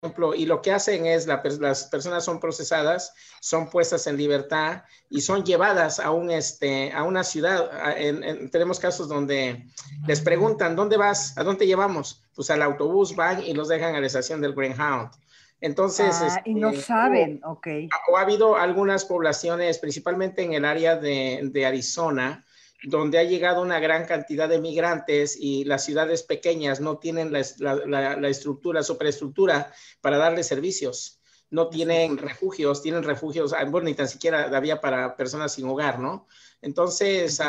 ejemplo, y lo que hacen es las personas son procesadas, son puestas en libertad y son llevadas a a una ciudad. Tenemos casos donde les preguntan, ¿dónde vas? ¿A dónde te llevamos? Pues al autobús van y los dejan a la estación del Greyhound. Entonces, Ah, y no saben, ok. o ha habido algunas poblaciones, principalmente en el área de Arizona, donde ha llegado una gran cantidad de migrantes y las ciudades pequeñas no tienen la estructura, superestructura para darles servicios. No tienen refugios, bueno, ni tan siquiera había para personas sin hogar, ¿no? Entonces,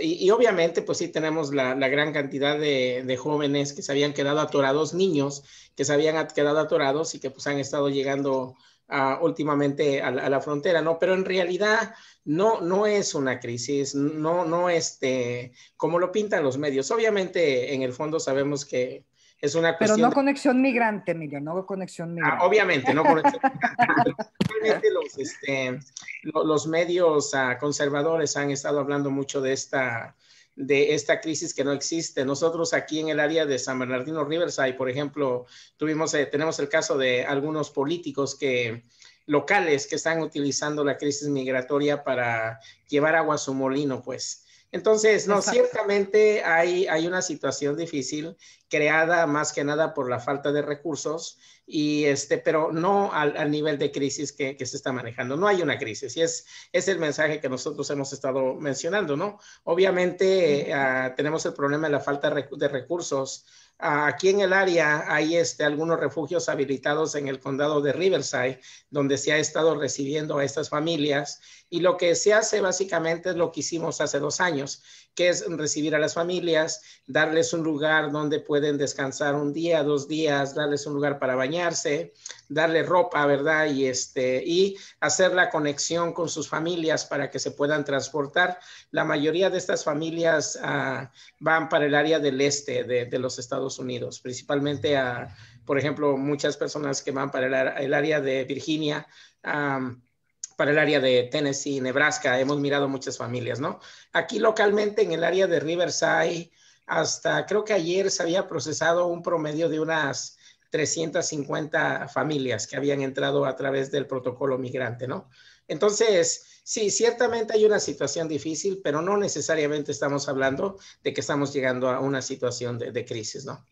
y obviamente, pues sí tenemos la gran cantidad de jóvenes que se habían quedado atorados, niños que se habían quedado atorados y que pues han estado llegando últimamente a la frontera, ¿no? Pero en realidad no es una crisis, no como lo pintan los medios. Obviamente, en el fondo sabemos que es una Pero cuestión no conexión migrante, Emilio, no conexión migrante. obviamente, no conexión. Realmente los medios conservadores han estado hablando mucho de esta crisis que no existe. Nosotros aquí en el área de San Bernardino, Riverside, por ejemplo, tenemos el caso de algunos políticos locales que están utilizando la crisis migratoria para llevar agua a su molino, pues. Entonces, no, Exacto. ciertamente hay una situación difícil creada más que nada por la falta de recursos, pero no al nivel de crisis que se está manejando. No hay una crisis y es el mensaje que nosotros hemos estado mencionando, ¿no? Obviamente tenemos el problema de la falta de recursos. Aquí en el área hay algunos refugios habilitados en el condado de Riverside, donde se ha estado recibiendo a estas familias. Y lo que se hace básicamente es lo que hicimos hace 2 años, que es recibir a las familias, darles un lugar donde pueden descansar 1 día, 2 días, darles un lugar para bañarse, darles ropa, ¿verdad? Y hacer la conexión con sus familias para que se puedan transportar. La mayoría de estas familias van para el área del este de los Estados Unidos, principalmente por ejemplo, muchas personas que van para el área de Virginia, para el área de Tennessee, Nebraska, hemos mirado muchas familias, ¿no? Aquí localmente en el área de Riverside, hasta creo que ayer se había procesado un promedio de unas 350 familias que habían entrado a través del protocolo migrante, ¿no? Entonces, sí, ciertamente hay una situación difícil, pero no necesariamente estamos hablando de que estamos llegando a una situación de crisis, ¿no?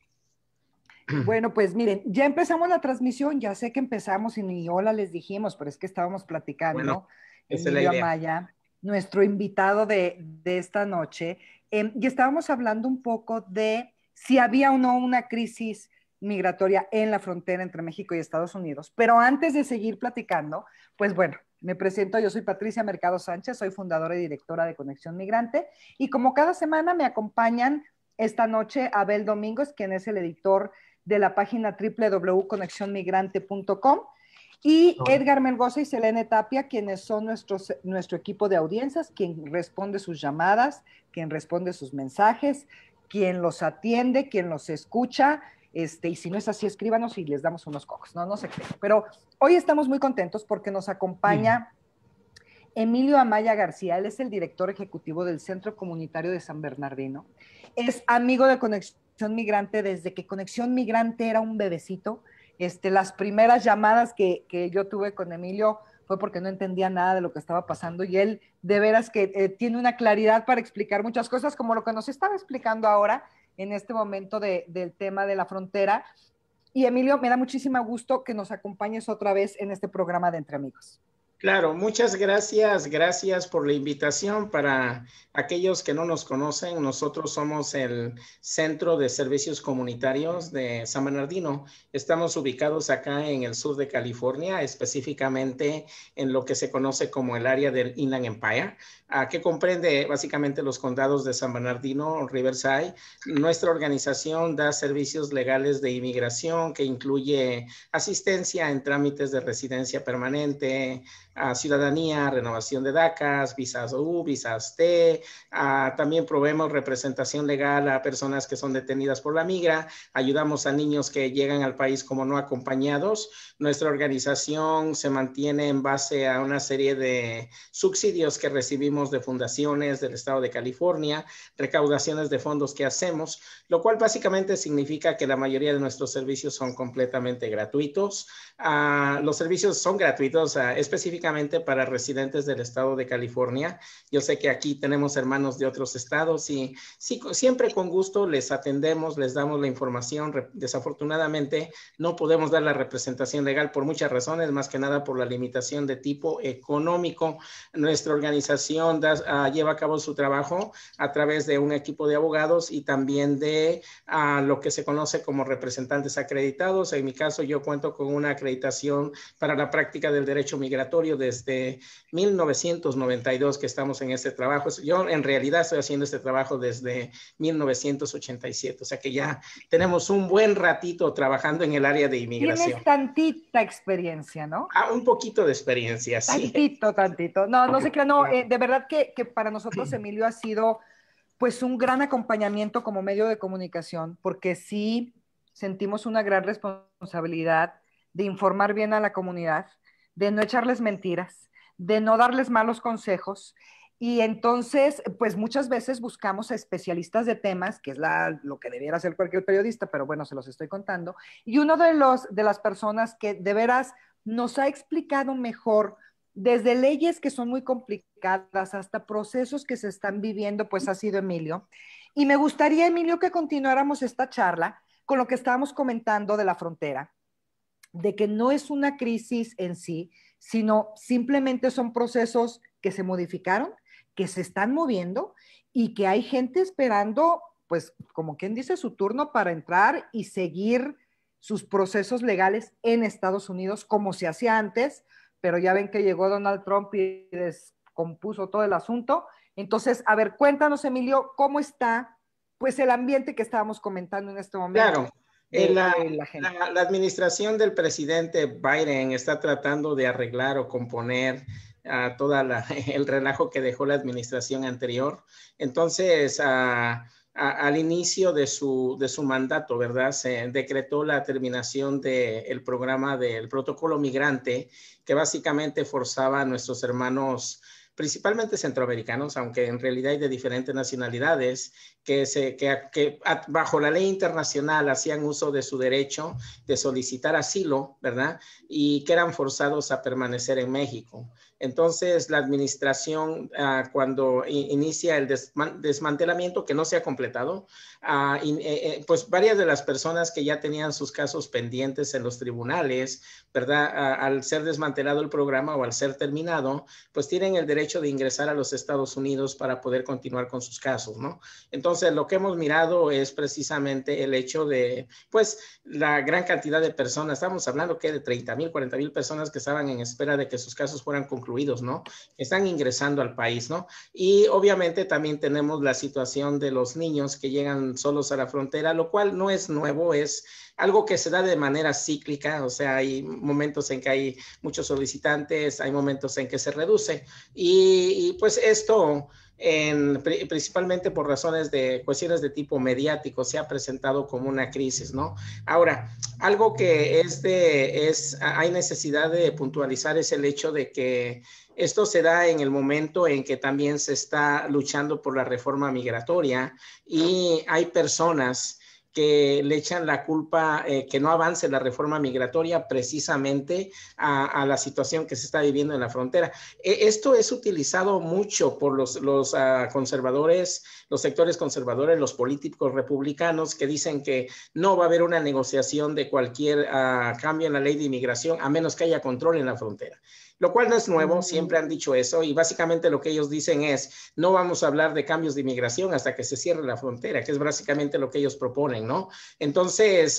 Bueno, pues miren, ya empezamos la transmisión, ya sé que empezamos y ni hola les dijimos, pero es que estábamos Bueno, platicando, esa es la Emilio idea. Amaya, nuestro invitado de esta noche, y estábamos hablando un poco de si había o no una crisis migratoria en la frontera entre México y Estados Unidos. Pero antes de seguir platicando, pues bueno, me presento, yo soy Patricia Mercado Sánchez, soy fundadora y directora de Conexión Migrante, y como cada semana me acompañan esta noche Abel Domingos, quien es el editor de la página www.conexionmigrante.com, y Edgar Melgoza y Selene Tapia, quienes son nuestro equipo de audiencias, quien responde sus llamadas, quien responde sus mensajes, quien los atiende, quien los escucha, y si no es así, escríbanos y les damos unos cocos, no se creen. Pero hoy estamos muy contentos porque nos acompaña Emilio Amaya García, él es el director ejecutivo del Centro Comunitario de San Bernardino, es amigo de Conexión Migrante desde que Conexión Migrante era un bebecito. Las primeras llamadas que yo tuve con Emilio fue porque no entendía nada de lo que estaba pasando y él de veras que tiene una claridad para explicar muchas cosas como lo que nos estaba explicando ahora en este momento del tema de la frontera. Y Emilio, me da muchísimo gusto que nos acompañes otra vez en este programa de Entre Amigos. Claro, muchas gracias. Gracias por la invitación. Para aquellos que no nos conocen, nosotros somos el Centro de Servicios Comunitarios de San Bernardino. Estamos ubicados acá en el sur de California, específicamente en lo que se conoce como el área del Inland Empire, que comprende básicamente los condados de San Bernardino, Riverside. Nuestra organización da servicios legales de inmigración que incluye asistencia en trámites de residencia permanente, ciudadanía, renovación de DACAs, visas U, visas T. También proveemos representación legal a personas que son detenidas por la migra. Ayudamos a niños que llegan al país como no acompañados. Nuestra organización se mantiene en base a una serie de subsidios que recibimos de fundaciones del estado de California, recaudaciones de fondos que hacemos, lo cual básicamente significa que la mayoría de nuestros servicios son completamente gratuitos. Los servicios son gratuitos específicamente para residentes del estado de California. Yo sé que aquí tenemos hermanos de otros estados y sí, siempre con gusto les atendemos, les damos la información. Desafortunadamente no podemos dar la representación legal por muchas razones, más que nada por la limitación de tipo económico. Nuestra organización lleva a cabo su trabajo a través de un equipo de abogados y también de lo que se conoce como representantes acreditados. En mi caso, yo cuento con una acreditación para la práctica del derecho migratorio desde 1992 que estamos en este trabajo. Yo en realidad estoy haciendo este trabajo desde 1987, o sea que ya tenemos un buen ratito trabajando en el área de inmigración. Tienes tantita experiencia, ¿no? Un poquito de experiencia, sí. Tantito. No sé qué, no, de verdad que para nosotros, Emilio, ha sido pues un gran acompañamiento como medio de comunicación, porque sí sentimos una gran responsabilidad de informar bien a la comunidad, de no echarles mentiras, de no darles malos consejos. Y entonces, pues muchas veces buscamos a especialistas de temas, que es lo que debiera hacer cualquier periodista, pero bueno, se los estoy contando. Y uno de las personas que de veras nos ha explicado mejor, desde leyes que son muy complicadas hasta procesos que se están viviendo, pues ha sido Emilio. Y me gustaría, Emilio, que continuáramos esta charla con lo que estábamos comentando de la frontera, de que no es una crisis en sí, sino simplemente son procesos que se modificaron, que se están moviendo y que hay gente esperando, pues como quien dice, su turno para entrar y seguir sus procesos legales en Estados Unidos como se hacía antes, pero ya ven que llegó Donald Trump y descompuso todo el asunto. Entonces, a ver, cuéntanos, Emilio, ¿cómo está pues el ambiente que estábamos comentando en este momento? Claro, la administración del presidente Biden está tratando de arreglar o componer todo el relajo que dejó la administración anterior. Entonces, al inicio de su mandato, ¿verdad? Se decretó la terminación del programa del protocolo migrante, que básicamente forzaba a nuestros hermanos, principalmente centroamericanos, aunque en realidad hay de diferentes nacionalidades, que bajo la ley internacional hacían uso de su derecho de solicitar asilo, ¿verdad? Y que eran forzados a permanecer en México. Entonces, la administración, cuando inicia el desmantelamiento, que no se ha completado, pues varias de las personas que ya tenían sus casos pendientes en los tribunales, ¿verdad? Al ser desmantelado el programa o al ser terminado, pues tienen el derecho de ingresar a los Estados Unidos para poder continuar con sus casos, ¿no? Entonces, lo que hemos mirado es precisamente el hecho de, pues, la gran cantidad de personas, estamos hablando que de 30,000, 40,000 personas que estaban en espera de que sus casos fueran concluidos, ¿no? Están ingresando al país, ¿no? Y obviamente también tenemos la situación de los niños que llegan solos a la frontera, lo cual no es nuevo, es algo que se da de manera cíclica, o sea, hay momentos en que hay muchos solicitantes, hay momentos en que se reduce y pues esto principalmente por razones de cuestiones de tipo mediático se ha presentado como una crisis, ¿no? Ahora, algo que hay necesidad de puntualizar es el hecho de que esto se da en el momento en que también se está luchando por la reforma migratoria y hay personas que le echan la culpa que no avance la reforma migratoria precisamente a la situación que se está viviendo en la frontera. Esto es utilizado mucho por los conservadores, los sectores conservadores, los políticos republicanos que dicen que no va a haber una negociación de cualquier cambio en la ley de inmigración a menos que haya control en la frontera. Lo cual no es nuevo, siempre han dicho eso y básicamente lo que ellos dicen es no vamos a hablar de cambios de inmigración hasta que se cierre la frontera, que es básicamente lo que ellos proponen, ¿no? Entonces,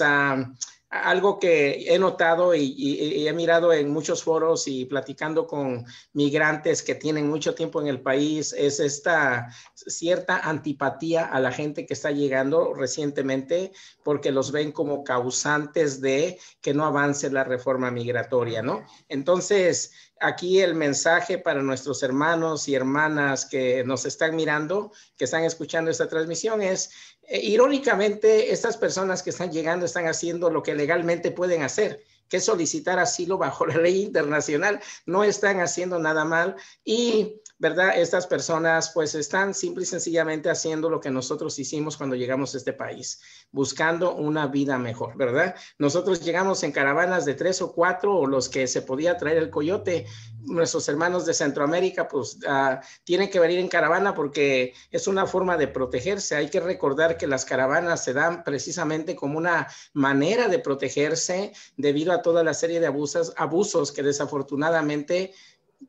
algo que he notado y he mirado en muchos foros y platicando con migrantes que tienen mucho tiempo en el país es esta cierta antipatía a la gente que está llegando recientemente porque los ven como causantes de que no avance la reforma migratoria, ¿no? Entonces, aquí el mensaje para nuestros hermanos y hermanas que nos están mirando, que están escuchando esta transmisión es, irónicamente, estas personas que están llegando están haciendo lo que legalmente pueden hacer, que es solicitar asilo bajo la ley internacional. No están haciendo nada mal y, ¿verdad? Estas personas pues están simple y sencillamente haciendo lo que nosotros hicimos cuando llegamos a este país, buscando una vida mejor, ¿verdad? Nosotros llegamos en caravanas de 3 o 4 o los que se podía traer el coyote. Nuestros hermanos de Centroamérica pues tienen que venir en caravana porque es una forma de protegerse. Hay que recordar que las caravanas se dan precisamente como una manera de protegerse debido a toda la serie de abusos que desafortunadamente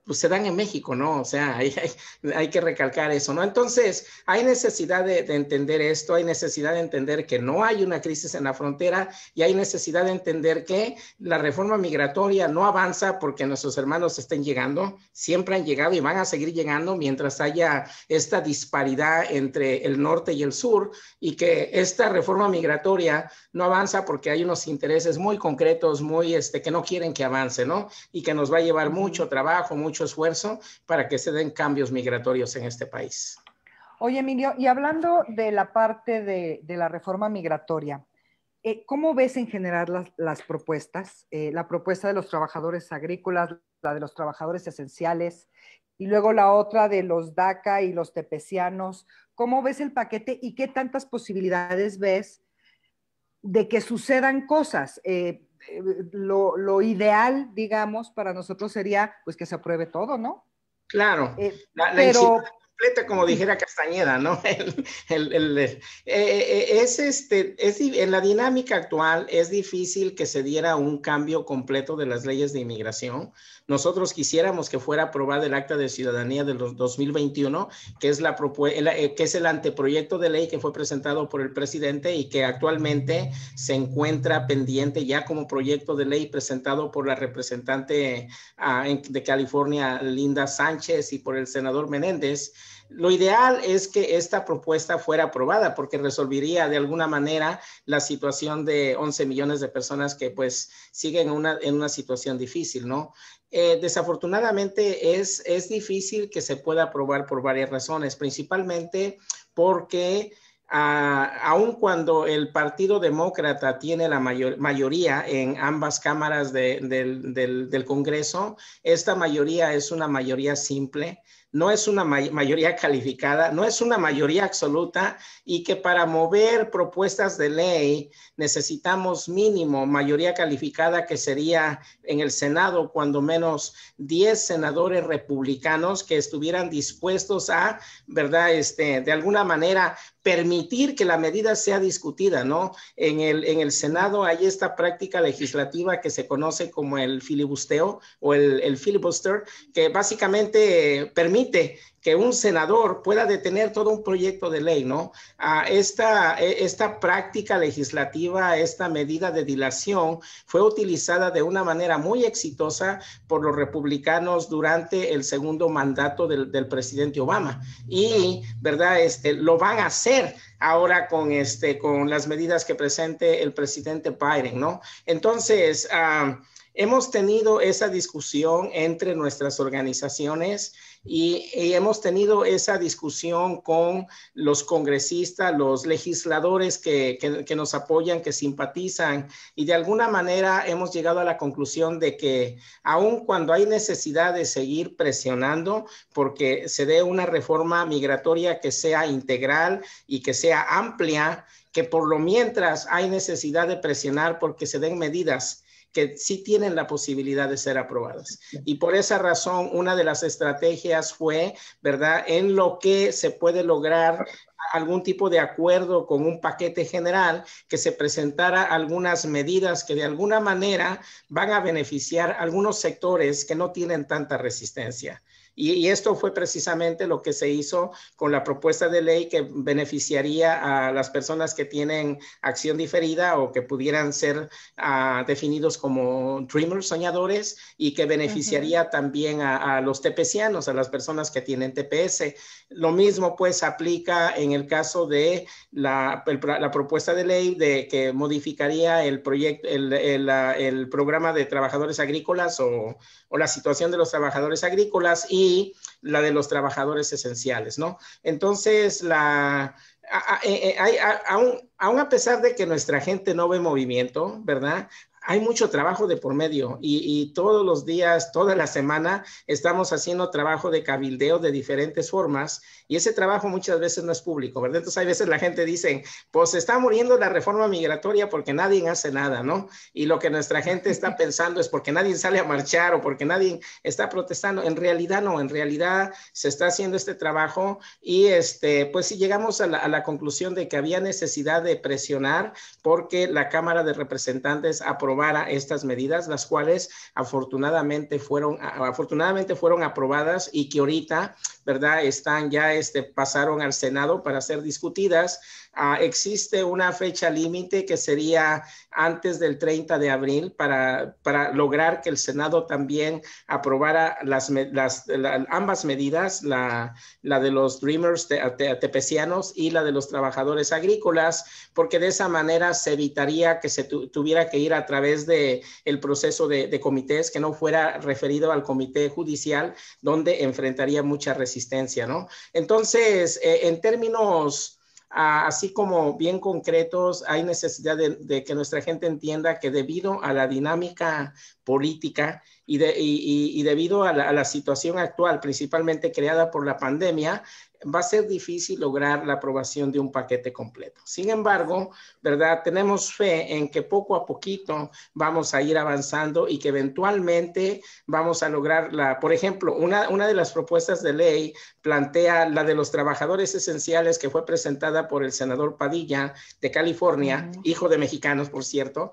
pues se dan en México, ¿no? O sea, hay que recalcar eso, ¿no? Entonces, hay necesidad de entender esto, hay necesidad de entender que no hay una crisis en la frontera y hay necesidad de entender que la reforma migratoria no avanza porque nuestros hermanos estén llegando, siempre han llegado y van a seguir llegando mientras haya esta disparidad entre el norte y el sur y que esta reforma migratoria no avanza porque hay unos intereses muy concretos, muy que no quieren que avance, ¿no? Y que nos va a llevar mucho trabajo, mucho esfuerzo para que se den cambios migratorios en este país. Oye, Emilio, y hablando de la parte de la reforma migratoria, ¿cómo ves en general las propuestas? La propuesta de los trabajadores agrícolas, la de los trabajadores esenciales, y luego la otra de los DACA y los tepecianos. ¿Cómo ves el paquete y qué tantas posibilidades ves de que sucedan cosas? Lo ideal, digamos, para nosotros sería pues que se apruebe todo, ¿no? Claro, la Pero completa, como dijera Castañeda, ¿no? En la dinámica actual es difícil que se diera un cambio completo de las leyes de inmigración. Nosotros quisiéramos que fuera aprobado el Acta de Ciudadanía del 2021, que es, que es el anteproyecto de ley que fue presentado por el presidente y que actualmente se encuentra pendiente ya como proyecto de ley presentado por la representante de California, Linda Sánchez, y por el senador Menéndez. Lo ideal es que esta propuesta fuera aprobada porque resolvería de alguna manera la situación de 11 millones de personas que pues siguen en una situación difícil, ¿no? Desafortunadamente es difícil que se pueda aprobar por varias razones, principalmente porque aun cuando el Partido Demócrata tiene la mayoría en ambas cámaras del Congreso, esta mayoría es una mayoría simple, no es una mayoría calificada, no es una mayoría absoluta y que para mover propuestas de ley necesitamos mínimo mayoría calificada que sería en el Senado cuando menos 10 senadores republicanos que estuvieran dispuestos a, ¿verdad? De alguna manera permitir que la medida sea discutida, ¿no? En el Senado hay esta práctica legislativa que se conoce como el filibusteo o el filibuster, que básicamente permite que un senador pueda detener todo un proyecto de ley, ¿no? Esta práctica legislativa, esta medida de dilación fue utilizada de una manera muy exitosa por los republicanos durante el segundo mandato del presidente Obama y, ¿verdad? Lo van a hacer ahora con las medidas que presente el presidente Biden, ¿no? Entonces, hemos tenido esa discusión entre nuestras organizaciones y hemos tenido esa discusión con los congresistas, los legisladores que nos apoyan, que simpatizan, y de alguna manera hemos llegado a la conclusión de que aun cuando hay necesidad de seguir presionando porque se dé una reforma migratoria que sea integral y que sea amplia, que por lo mientras hay necesidad de presionar porque se den medidas que sí tienen la posibilidad de ser aprobadas. Y por esa razón, una de las estrategias fue, ¿verdad?, en lo que se puede lograr algún tipo de acuerdo con un paquete general, que se presentara algunas medidas que de alguna manera van a beneficiar a algunos sectores que no tienen tanta resistencia. Y esto fue precisamente lo que se hizo con la propuesta de ley que beneficiaría a las personas que tienen acción diferida o que pudieran ser definidos como dreamers, soñadores, y que beneficiaría también a los tepecianos, a las personas que tienen TPS. Lo mismo pues aplica en el caso de la propuesta de ley de que modificaría el proyecto, el programa de trabajadores agrícolas o la situación de los trabajadores agrícolas y la de los trabajadores esenciales, ¿no? Entonces, aún a pesar de que nuestra gente no ve movimiento, ¿verdad? Hay mucho trabajo de por medio y todos los días, toda la semana, estamos haciendo trabajo de cabildeo de diferentes formas y ese trabajo muchas veces no es público, ¿verdad? Entonces hay veces la gente dice, pues se está muriendo la reforma migratoria porque nadie hace nada, ¿no? Y lo que nuestra gente está pensando es porque nadie sale a marchar o porque nadie está protestando. En realidad no, en realidad se está haciendo este trabajo y pues sí llegamos a la conclusión de que había necesidad de presionar porque la Cámara de Representantes aprobara estas medidas, las cuales afortunadamente fueron aprobadas y que ahorita, ¿verdad? Están ya, pasaron al Senado para ser discutidas. Existe una fecha límite que sería antes del 30 de abril para lograr que el Senado también aprobara ambas medidas, la de los Dreamers tepecianos y la de los trabajadores agrícolas, porque de esa manera se evitaría que se tuviera que ir a través del proceso de comités, que no fuera referido al comité judicial, donde enfrentaría mucha resistencia, ¿no? Entonces, en términos así como bien concretos, hay necesidad de que nuestra gente entienda que debido a la dinámica política y debido a la situación actual, principalmente creada por la pandemia, va a ser difícil lograr la aprobación de un paquete completo. Sin embargo, ¿verdad? Tenemos fe en que poco a poquito vamos a ir avanzando y que eventualmente vamos a lograr por ejemplo, una de las propuestas de ley plantea la de los trabajadores esenciales que fue presentada por el senador Padilla de California, hijo de mexicanos, por cierto,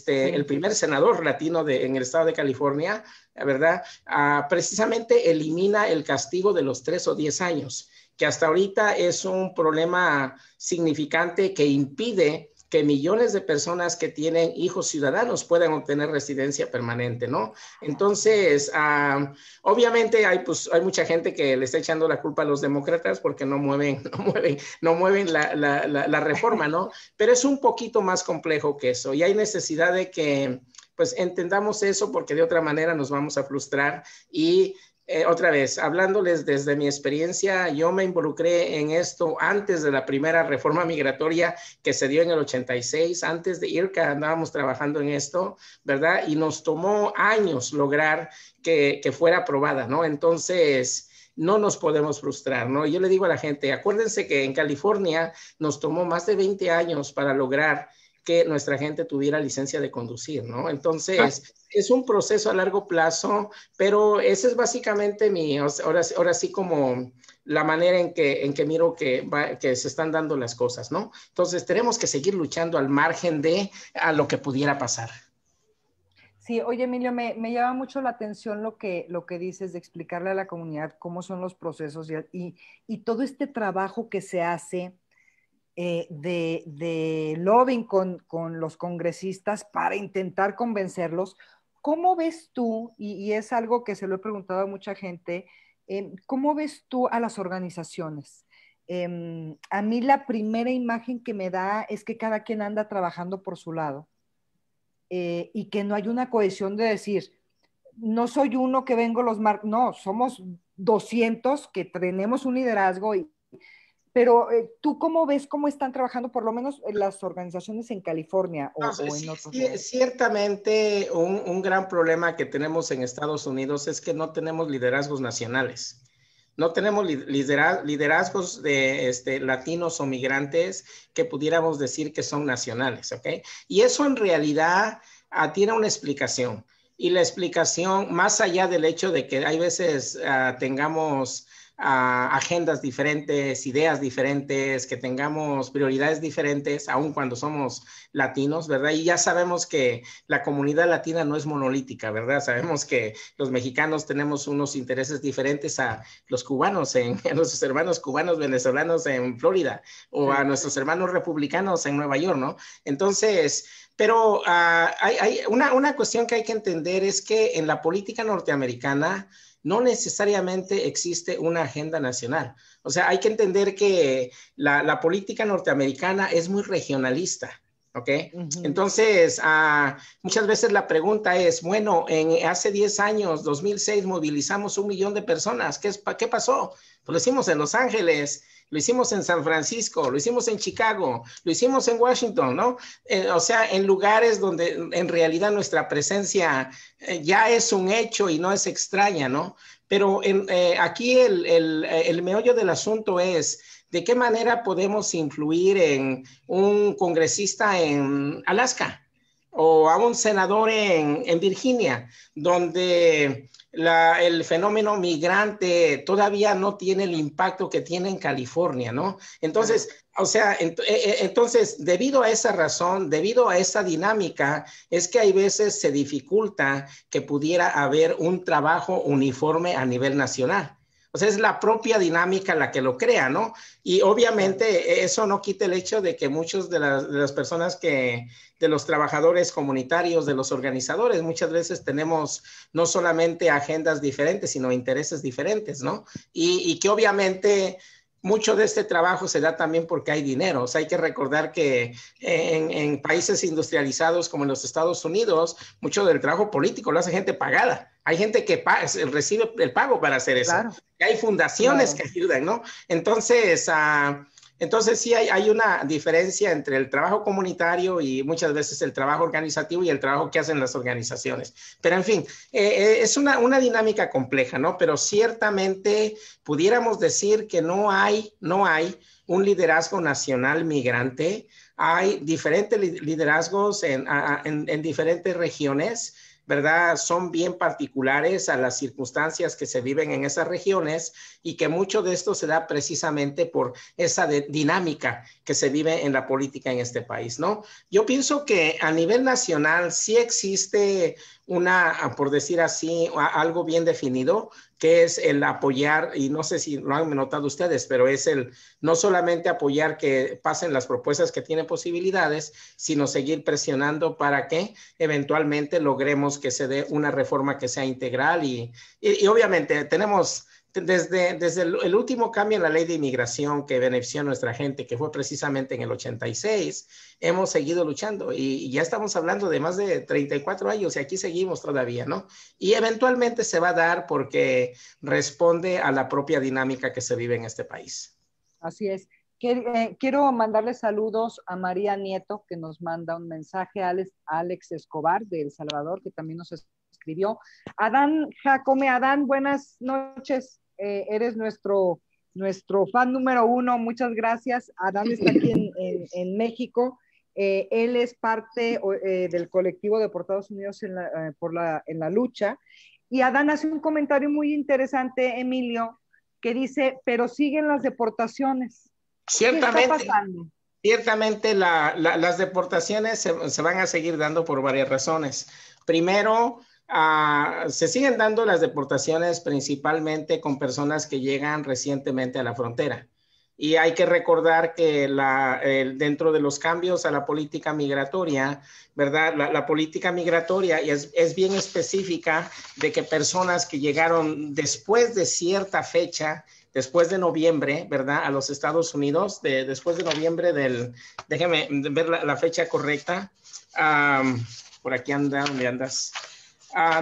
el primer senador latino en el estado de California, ¿verdad? Precisamente elimina el castigo de los 3 o 10 años, que hasta ahorita es un problema significante que impide que millones de personas que tienen hijos ciudadanos puedan obtener residencia permanente, ¿no? Entonces, obviamente hay mucha gente que le está echando la culpa a los demócratas porque no mueven la reforma, ¿no? Pero es un poquito más complejo que eso y hay necesidad de que pues entendamos eso porque de otra manera nos vamos a frustrar y otra vez, hablándoles desde mi experiencia, yo me involucré en esto antes de la primera reforma migratoria que se dio en el 86, antes de IRCA andábamos trabajando en esto, ¿verdad? Y nos tomó años lograr que fuera aprobada, ¿no? Entonces, no nos podemos frustrar, ¿no? Yo le digo a la gente, acuérdense que en California nos tomó más de 20 años para lograr que nuestra gente tuviera licencia de conducir, ¿no? Entonces, es un proceso a largo plazo, pero ese es básicamente ahora sí como la manera en que miro que se están dando las cosas, ¿no? Entonces, tenemos que seguir luchando al margen de lo que pudiera pasar. Sí, oye, Emilio, me llama mucho la atención lo que dices de explicarle a la comunidad cómo son los procesos y todo este trabajo que se hace de lobbying con los congresistas para intentar convencerlos. ¿Cómo ves tú, y es algo que se lo he preguntado a mucha gente, cómo ves tú a las organizaciones? A mí la primera imagen que me da es que cada quien anda trabajando por su lado y que no hay una cohesión de decir, no soy uno que vengo no, somos 200 que tenemos un liderazgo pero tú cómo ves cómo están trabajando por lo menos las organizaciones en California o en otros lugares. Ciertamente un gran problema que tenemos en Estados Unidos es que no tenemos liderazgos nacionales. No tenemos liderazgos de latinos o migrantes que pudiéramos decir que son nacionales, ¿ok? Y eso en realidad tiene una explicación. Y la explicación, más allá del hecho de que hay veces tengamos agendas diferentes, ideas diferentes, que tengamos prioridades diferentes, aun cuando somos latinos, ¿verdad? Y ya sabemos que la comunidad latina no es monolítica, ¿verdad? Sabemos que los mexicanos tenemos unos intereses diferentes a los cubanos, a nuestros hermanos cubanos, venezolanos en Florida, o a nuestros hermanos republicanos en Nueva York, ¿no? Entonces, pero hay una cuestión que hay que entender es que en la política norteamericana no necesariamente existe una agenda nacional. O sea, hay que entender que la política norteamericana es muy regionalista. ¿Ok? Entonces, muchas veces la pregunta es, bueno, hace 10 años, 2006, movilizamos 1 millón de personas. ¿Qué pasó? Pues lo hicimos en Los Ángeles, lo hicimos en San Francisco, lo hicimos en Chicago, lo hicimos en Washington, ¿no? O sea, en lugares donde en realidad nuestra presencia ya es un hecho y no es extraña, ¿no? Pero aquí el meollo del asunto es de qué manera podemos influir en un congresista en Alaska o a un senador en Virginia, donde el fenómeno migrante todavía no tiene el impacto que tiene en California, ¿no? Entonces, o sea, entonces, debido a esa razón, debido a esa dinámica, es que hay veces se dificulta que pudiera haber un trabajo uniforme a nivel nacional. O sea, es la propia dinámica la que lo crea, ¿no? Y obviamente eso no quita el hecho de que muchos de las personas de los trabajadores comunitarios, de los organizadores, muchas veces tenemos no solamente agendas diferentes, sino intereses diferentes, ¿no? Y que obviamente mucho de este trabajo se da también porque hay dinero. O sea, hay que recordar que en países industrializados como en los Estados Unidos, mucho del trabajo político lo hace gente pagada. Hay gente que recibe el pago para hacer eso. Claro. Y hay fundaciones que ayudan, ¿no? Entonces sí hay una diferencia entre el trabajo comunitario y muchas veces el trabajo organizativo y el trabajo que hacen las organizaciones. Pero en fin, es una dinámica compleja, ¿no? Pero ciertamente pudiéramos decir que no hay un liderazgo nacional migrante. Hay diferentes liderazgos en diferentes regiones, ¿verdad? Son bien particulares a las circunstancias que se viven en esas regiones y que mucho de esto se da precisamente por esa dinámica que se vive en la política en este país, ¿no? Yo pienso que a nivel nacional sí existe por decir así, algo bien definido, que es el apoyar, y no sé si lo han notado ustedes, pero es no solamente apoyar que pasen las propuestas que tienen posibilidades, sino seguir presionando para que eventualmente logremos que se dé una reforma que sea integral y obviamente tenemos desde el último cambio en la ley de inmigración que benefició a nuestra gente, que fue precisamente en el 86, hemos seguido luchando y ya estamos hablando de más de 34 años y aquí seguimos todavía, ¿no? Y eventualmente se va a dar porque responde a la propia dinámica que se vive en este país. Así es. Quiero mandarle saludos a María Nieto, que nos manda un mensaje, a Alex Escobar de El Salvador, que también nos escribió. Adán Jacome, Adán, buenas noches. Eres nuestro fan número 1, muchas gracias. Adán está aquí en México. Él es parte del colectivo Deportados Unidos en la lucha. Y Adán hace un comentario muy interesante, Emilio, que dice, pero siguen las deportaciones. Ciertamente. ¿Qué está pasando? Ciertamente las deportaciones se van a seguir dando por varias razones. Primero, se siguen dando las deportaciones principalmente con personas que llegan recientemente a la frontera. Y hay que recordar que dentro de los cambios a la política migratoria, ¿verdad? La política migratoria es bien específica de que personas que llegaron después de cierta fecha, después de noviembre, ¿verdad? A los Estados Unidos, después de noviembre déjeme ver la fecha correcta. Por aquí anda, ¿dónde andas?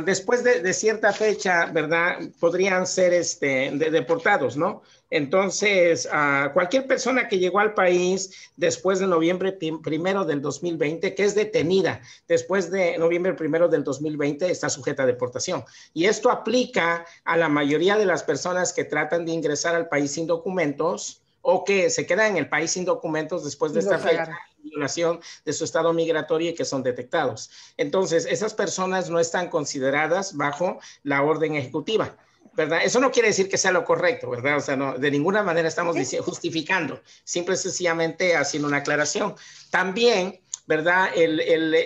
Después de cierta fecha, ¿verdad? Podrían ser deportados, ¿no? Entonces, cualquier persona que llegó al país después de noviembre primero del 2020, que es detenida después de noviembre primero del 2020, está sujeta a deportación. Y esto aplica a la mayoría de las personas que tratan de ingresar al país sin documentos o que se quedan en el país sin documentos después de esta fecha, violación de su estado migratorio y que son detectados. Entonces, esas personas no están consideradas bajo la orden ejecutiva. ¿verdad? Eso no quiere decir que sea lo correcto, ¿verdad? O sea, no, de ninguna manera estamos justificando, simple y sencillamente haciendo una aclaración. También, ¿verdad?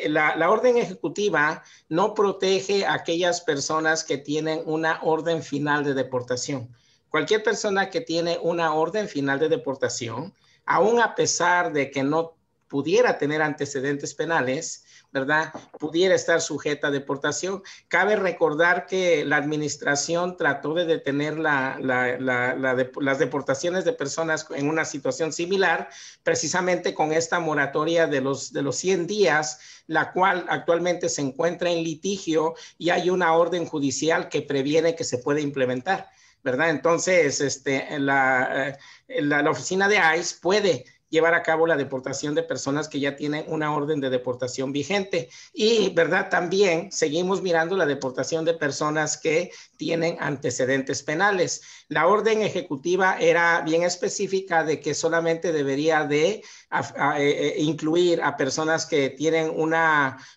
La orden ejecutiva no protege a aquellas personas que tienen una orden final de deportación. Cualquier persona que tiene una orden final de deportación, aún a pesar de que no pudiera tener antecedentes penales, ¿verdad? Pudiera estar sujeta a deportación. Cabe recordar que la administración trató de detener las deportaciones de personas en una situación similar, precisamente con esta moratoria de los 100 días, la cual actualmente se encuentra en litigio y hay una orden judicial que previene que se pueda implementar, ¿verdad? Entonces, la oficina de ICE puede llevar a cabo la deportación de personas que ya tienen una orden de deportación vigente. Y, ¿verdad? También seguimos mirando la deportación de personas que tienen antecedentes penales. La orden ejecutiva era bien específica de que solamente debería de incluir a personas que tienen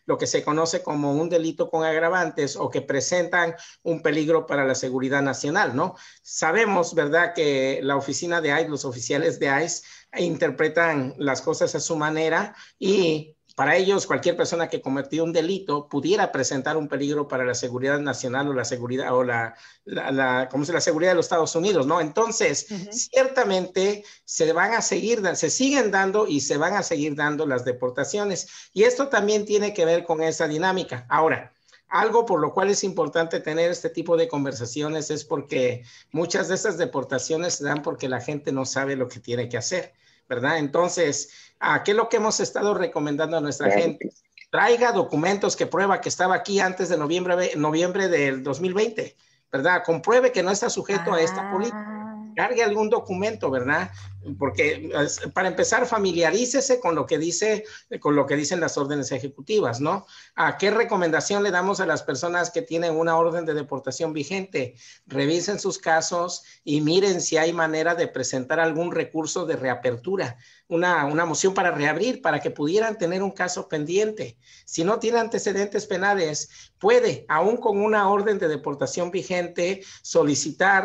lo que se conoce como un delito con agravantes o que presentan un peligro para la seguridad nacional, ¿no? Sabemos, ¿verdad?, que la oficina de ICE, los oficiales de ICE, interpretan las cosas a su manera y para ellos cualquier persona que cometió un delito pudiera presentar un peligro para la seguridad nacional o la seguridad o la seguridad de los Estados Unidos, ¿no? Entonces, ciertamente se siguen dando y se van a seguir dando las deportaciones y esto también tiene que ver con esa dinámica. Ahora, algo por lo cual es importante tener este tipo de conversaciones es porque muchas de estas deportaciones se dan porque la gente no sabe lo que tiene que hacer, ¿verdad? Entonces, ¿qué es lo que hemos estado recomendando a nuestra gente? Traiga documentos que prueba que estaba aquí antes de noviembre del 2020, ¿verdad? Compruebe que no está sujeto a esta política. Cargue algún documento, ¿verdad? Porque para empezar, familiarícese con lo que dicen las órdenes ejecutivas, ¿no? ¿Qué recomendación le damos a las personas que tienen una orden de deportación vigente? Revisen sus casos y miren si hay manera de presentar algún recurso de reapertura, una moción para reabrir, para que pudieran tener un caso pendiente. Si no tiene antecedentes penales, puede, aún con una orden de deportación vigente,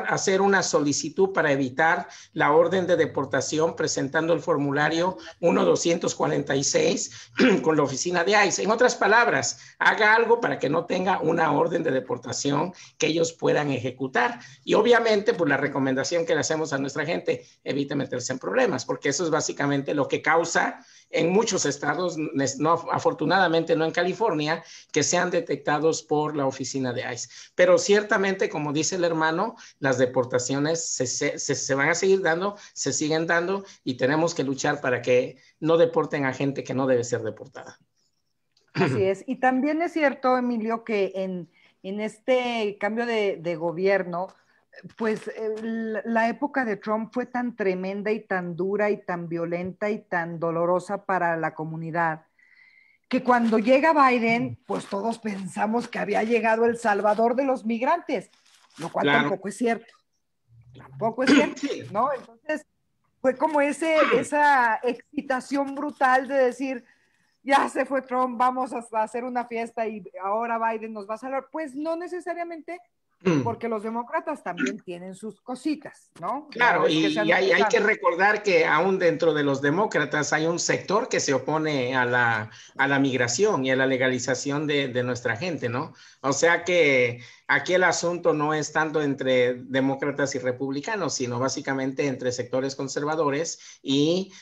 hacer una solicitud para evitar la orden de deportación presentando el formulario 1246 con la oficina de ICE. En otras palabras, haga algo para que no tenga una orden de deportación que ellos puedan ejecutar. Y obviamente, pues la recomendación que le hacemos a nuestra gente, evite meterse en problemas, porque eso es básicamente lo que causa en muchos estados, afortunadamente no en California, que sean detectados por la oficina de ICE. Pero ciertamente, como dice el hermano, las deportaciones se van a seguir dando, se siguen dando y tenemos que luchar para que no deporten a gente que no debe ser deportada. Así es. Y también es cierto, Emilio, que en este cambio de gobierno, pues la época de Trump fue tan tremenda y tan dura y tan violenta y tan dolorosa para la comunidad, que cuando llega Biden, pues todos pensamos que había llegado el salvador de los migrantes, lo cual tampoco es cierto. Tampoco es cierto, ¿no? Entonces, fue como esa excitación brutal de decir, ya se fue Trump, vamos a hacer una fiesta y ahora Biden nos va a salvar. Pues no necesariamente, porque los demócratas también tienen sus cositas, ¿no? Claro, no y hay que recordar que aún dentro de los demócratas hay un sector que se opone a la migración y a la legalización de nuestra gente, ¿no? O sea que aquí el asunto no es tanto entre demócratas y republicanos, sino básicamente entre sectores conservadores y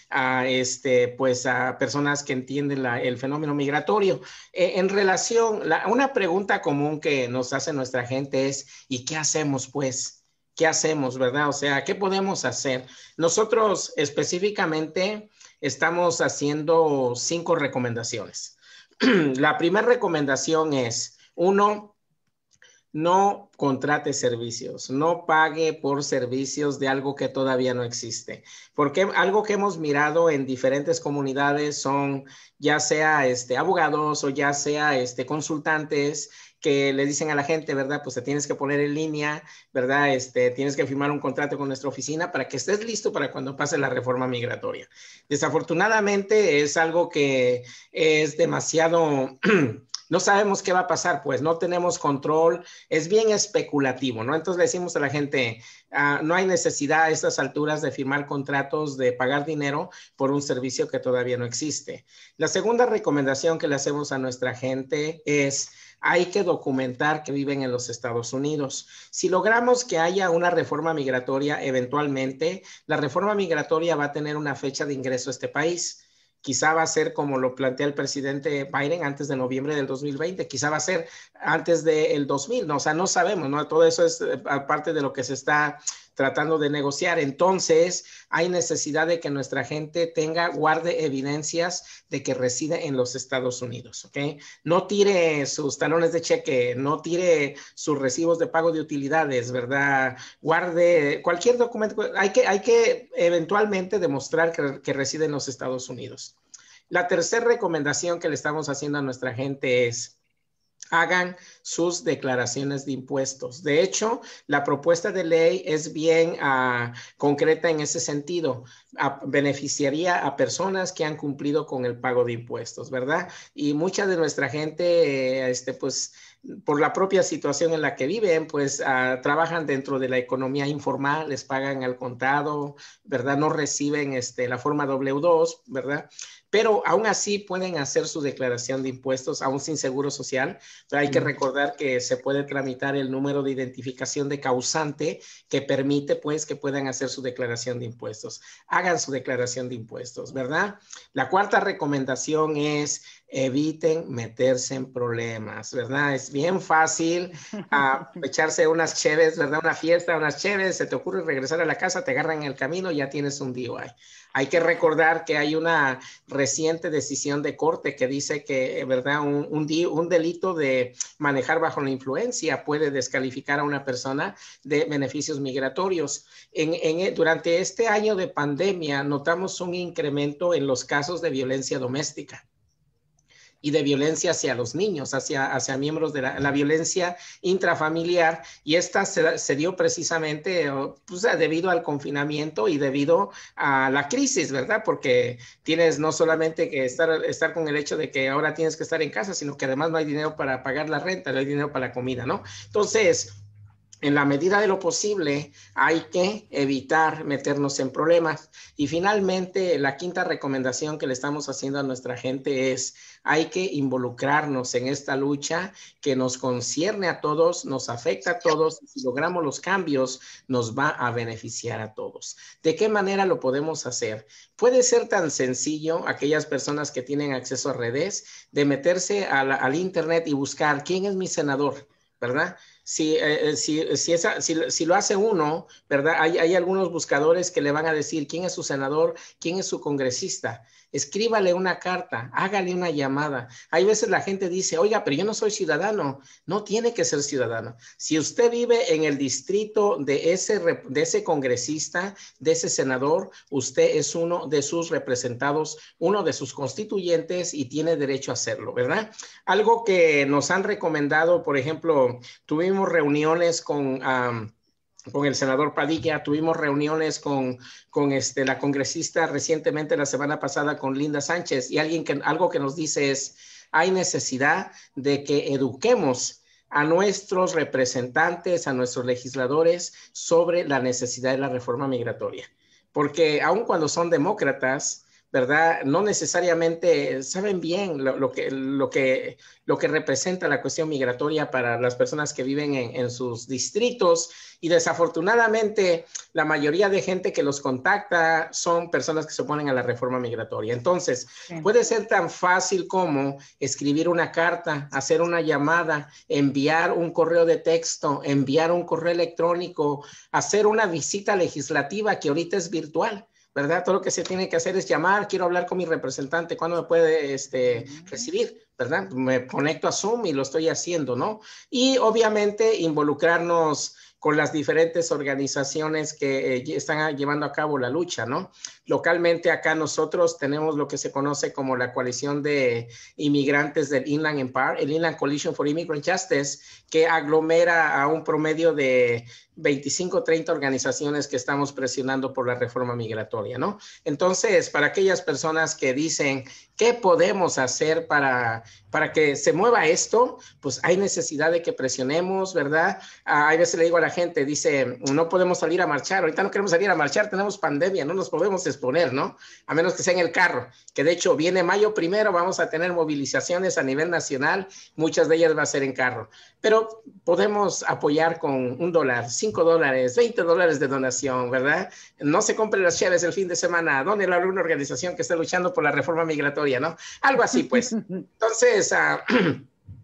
pues a personas que entienden el fenómeno migratorio. En relación, una pregunta común que nos hace nuestra gente es, ¿y qué hacemos pues? ¿Qué hacemos, verdad? O sea, ¿qué podemos hacer? Nosotros específicamente estamos haciendo 5 recomendaciones. La primera recomendación es, 1, no contrate servicios, no pague por servicios de algo que todavía no existe. Porque algo que hemos mirado en diferentes comunidades son ya sea abogados o ya sea consultantes que le dicen a la gente, ¿verdad? Pues te tienes que poner en línea, ¿verdad? Tienes que firmar un contrato con nuestra oficina para que estés listo para cuando pase la reforma migratoria. Desafortunadamente es algo que es demasiado no sabemos qué va a pasar, pues no tenemos control, es bien especulativo, ¿no? Entonces le decimos a la gente, no hay necesidad a estas alturas de firmar contratos, de pagar dinero por un servicio que todavía no existe. La segunda recomendación que le hacemos a nuestra gente es: hay que documentar que viven en los Estados Unidos. Si logramos que haya una reforma migratoria, eventualmente, la reforma migratoria va a tener una fecha de ingreso a este país. Quizá va a ser como lo plantea el presidente Biden antes de noviembre del 2020, quizá va a ser antes del 2000, ¿no? O sea, no sabemos, ¿no? Todo eso es parte de lo que se está tratando de negociar. Entonces, hay necesidad de que nuestra gente guarde evidencias de que reside en los Estados Unidos, ¿ok? No tire sus talones de cheque, no tire sus recibos de pago de utilidades, ¿verdad? Guarde cualquier documento. Hay que eventualmente demostrar que reside en los Estados Unidos. La tercera recomendación que le estamos haciendo a nuestra gente es: hagan sus declaraciones de impuestos. De hecho, la propuesta de ley es bien concreta en ese sentido. Beneficiaría a personas que han cumplido con el pago de impuestos, ¿verdad? Y mucha de nuestra gente, pues, por la propia situación en la que viven, pues trabajan dentro de la economía informal, les pagan al contado, ¿verdad? No reciben la forma W2, ¿verdad? Pero aún así pueden hacer su declaración de impuestos, aún sin seguro social. Pero hay que recordar que se puede tramitar el número de identificación de causante que permite, pues, que puedan hacer su declaración de impuestos. Hagan su declaración de impuestos, ¿verdad? La cuarta recomendación es: eviten meterse en problemas, ¿verdad? Es bien fácil echarse unas cheves, ¿verdad? Una fiesta, unas cheves, se te ocurre regresar a la casa, te agarran en el camino y ya tienes un DUI. Hay que recordar que hay una reciente decisión de corte que dice que, ¿verdad?, un delito de manejar bajo la influencia puede descalificar a una persona de beneficios migratorios. Durante este año de pandemia notamos un incremento en los casos de violencia doméstica y de violencia hacia los niños, hacia miembros de la violencia intrafamiliar, y esta se dio precisamente pues, debido al confinamiento y debido a la crisis, ¿verdad? Porque tienes no solamente que estar con el hecho de que ahora tienes que estar en casa, sino que además no hay dinero para pagar la renta, no hay dinero para la comida, ¿no? Entonces, en la medida de lo posible, hay que evitar meternos en problemas. Y finalmente, la quinta recomendación que le estamos haciendo a nuestra gente es: hay que involucrarnos en esta lucha que nos concierne a todos, nos afecta a todos. Si logramos los cambios, nos va a beneficiar a todos. ¿De qué manera lo podemos hacer? Puede ser tan sencillo, aquellas personas que tienen acceso a redes, de meterse al internet y buscar quién es mi senador, ¿verdad? Si lo hace uno, ¿verdad? Hay algunos buscadores que le van a decir quién es su senador, quién es su congresista. Escríbale una carta, hágale una llamada. Hay veces la gente dice: oiga, pero yo no soy ciudadano. No tiene que ser ciudadano. Si usted vive en el distrito de ese congresista, de ese senador, usted es uno de sus representados, uno de sus constituyentes, y tiene derecho a hacerlo, ¿verdad? Algo que nos han recomendado, por ejemplo, tuvimos reuniones con el senador Padilla, tuvimos reuniones con la congresista recientemente, la semana pasada, con Linda Sánchez, y algo que nos dice es: hay necesidad de que eduquemos a nuestros representantes, a nuestros legisladores, sobre la necesidad de la reforma migratoria. Porque aun cuando son demócratas, ¿verdad?, no necesariamente saben bien lo que representa la cuestión migratoria para las personas que viven en sus distritos, y desafortunadamente la mayoría de gente que los contacta son personas que se oponen a la reforma migratoria. Entonces, puede ser tan fácil como escribir una carta, hacer una llamada, enviar un correo de texto, enviar un correo electrónico, hacer una visita legislativa que ahorita es virtual, ¿verdad? Todo lo que se tiene que hacer es llamar: quiero hablar con mi representante, ¿cuándo me puede recibir? ¿Verdad? Me conecto a Zoom y lo estoy haciendo, ¿no? Y obviamente involucrarnos con las diferentes organizaciones que están llevando a cabo la lucha, ¿no? Localmente acá nosotros tenemos lo que se conoce como la coalición de inmigrantes del Inland Empire, el Inland Coalition for Immigrant Justice, que aglomera a un promedio de 25, 30 organizaciones que estamos presionando por la reforma migratoria, ¿no? Entonces, para aquellas personas que dicen, ¿qué podemos hacer para que se mueva esto? Pues hay necesidad de que presionemos, ¿verdad? Hay veces le digo a la gente, dice, no podemos salir a marchar, ahorita no queremos salir a marchar, tenemos pandemia, no nos podemos exponer, ¿no? A menos que sea en el carro, que de hecho viene mayo primero, vamos a tener movilizaciones a nivel nacional, muchas de ellas va a ser en carro, pero podemos apoyar con $1, $5, $20 de donación, ¿verdad? No se compren las chaves el fin de semana, dónenle a alguna organización que esté luchando por la reforma migratoria, ¿no? Algo así, pues. Entonces,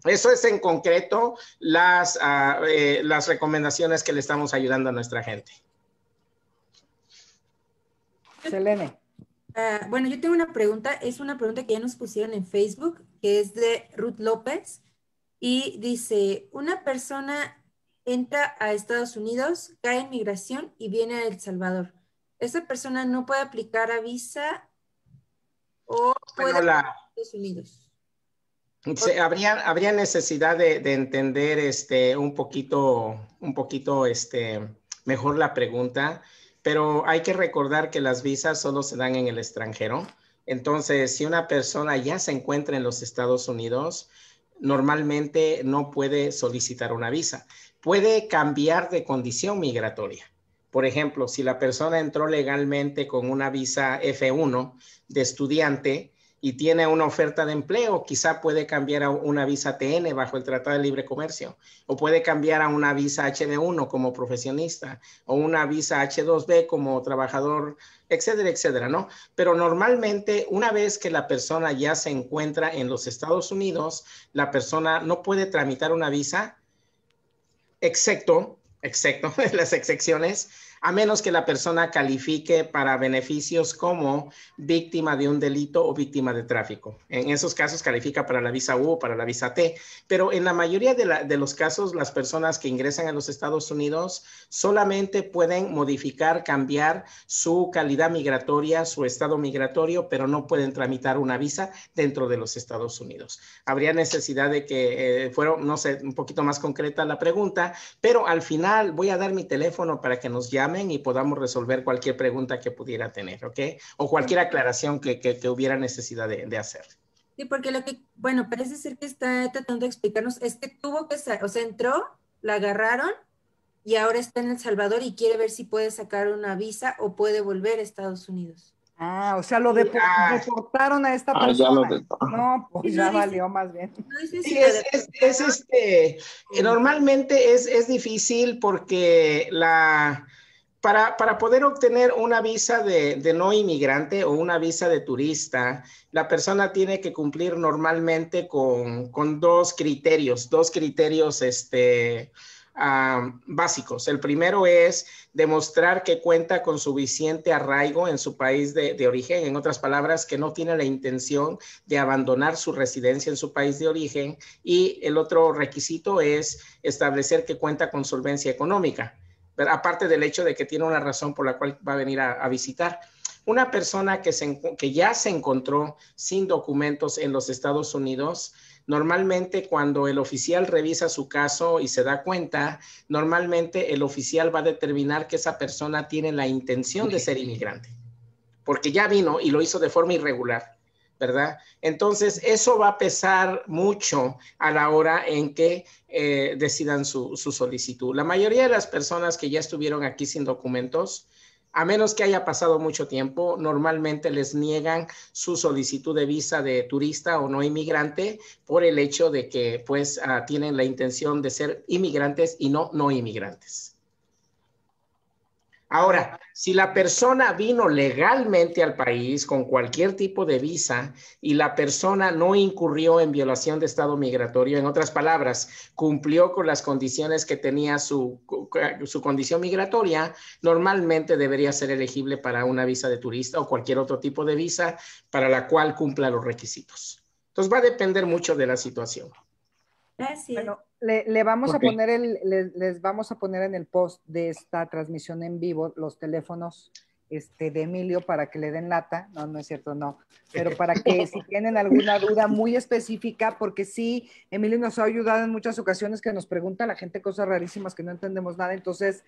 eso es en concreto las recomendaciones que le estamos ayudando a nuestra gente. Selene. Bueno, yo tengo una pregunta, es una pregunta que ya nos pusieron en Facebook, que es de Ruth López, y dice, una persona entra a Estados Unidos, cae en migración y viene a El Salvador. ¿Esa persona no puede aplicar a visa o puede ir a Estados Unidos? Sí, habría necesidad de entender un poquito mejor la pregunta, pero hay que recordar que las visas solo se dan en el extranjero. Entonces, si una persona ya se encuentra en los Estados Unidos, normalmente no puede solicitar una visa. Puede cambiar de condición migratoria. Por ejemplo, si la persona entró legalmente con una visa F1 de estudiante y tiene una oferta de empleo, quizá puede cambiar a una visa TN bajo el Tratado de Libre Comercio, o puede cambiar a una visa HB1 como profesionista, o una visa H2B como trabajador, etcétera, etcétera, ¿no? Pero normalmente, una vez que la persona ya se encuentra en los Estados Unidos, la persona no puede tramitar una visa, excepto las excepciones, a menos que la persona califique para beneficios como víctima de un delito o víctima de tráfico. En esos casos califica para la visa U o para la visa T, pero en la mayoría de los casos, las personas que ingresan a los Estados Unidos solamente pueden modificar, cambiar su calidad migratoria, su estado migratorio, pero no pueden tramitar una visa dentro de los Estados Unidos. Habría necesidad de que fuera, no sé, un poquito más concreta la pregunta, pero al final voy a dar mi teléfono para que nos llamen y podamos resolver cualquier pregunta que pudiera tener, ¿ok? O cualquier aclaración que hubiera necesidad de hacer. Sí, porque lo que, bueno, parece ser que está tratando de explicarnos es que tuvo que, o sea, entró, la agarraron y ahora está en El Salvador y quiere ver si puede sacar una visa o puede volver a Estados Unidos. O sea, lo deportaron a esta persona. No, pues Sí, ya no valió más bien. No dice Sí, si normalmente es difícil porque para poder obtener una visa de no inmigrante o una visa de turista, la persona tiene que cumplir normalmente con dos criterios básicos. El primero es demostrar que cuenta con suficiente arraigo en su país de origen, en otras palabras, que no tiene la intención de abandonar su residencia en su país de origen, y el otro requisito es establecer que cuenta con solvencia económica, pero aparte del hecho de que tiene una razón por la cual va a venir a visitar. Una persona que ya se encontró sin documentos en los Estados Unidos, normalmente cuando el oficial revisa su caso y se da cuenta, normalmente el oficial va a determinar que esa persona tiene la intención de ser inmigrante, porque ya vino y lo hizo de forma irregular, ¿verdad? Entonces, eso va a pesar mucho a la hora en que decidan su solicitud. La mayoría de las personas que ya estuvieron aquí sin documentos, a menos que haya pasado mucho tiempo, normalmente les niegan su solicitud de visa de turista o no inmigrante por el hecho de que pues tienen la intención de ser inmigrantes y no inmigrantes. Ahora, si la persona vino legalmente al país con cualquier tipo de visa y la persona no incurrió en violación de estado migratorio, en otras palabras, cumplió con las condiciones que tenía su condición migratoria, normalmente debería ser elegible para una visa de turista o cualquier otro tipo de visa para la cual cumpla los requisitos. Entonces va a depender mucho de la situación. Gracias. Bueno, le vamos a Ok. poner les vamos a poner en el post de esta transmisión en vivo los teléfonos de Emilio para que le den lata. No, no es cierto, no. Pero para que si tienen alguna duda muy específica, porque sí, Emilio nos ha ayudado en muchas ocasiones que nos pregunta la gente cosas rarísimas que no entendemos nada. Entonces,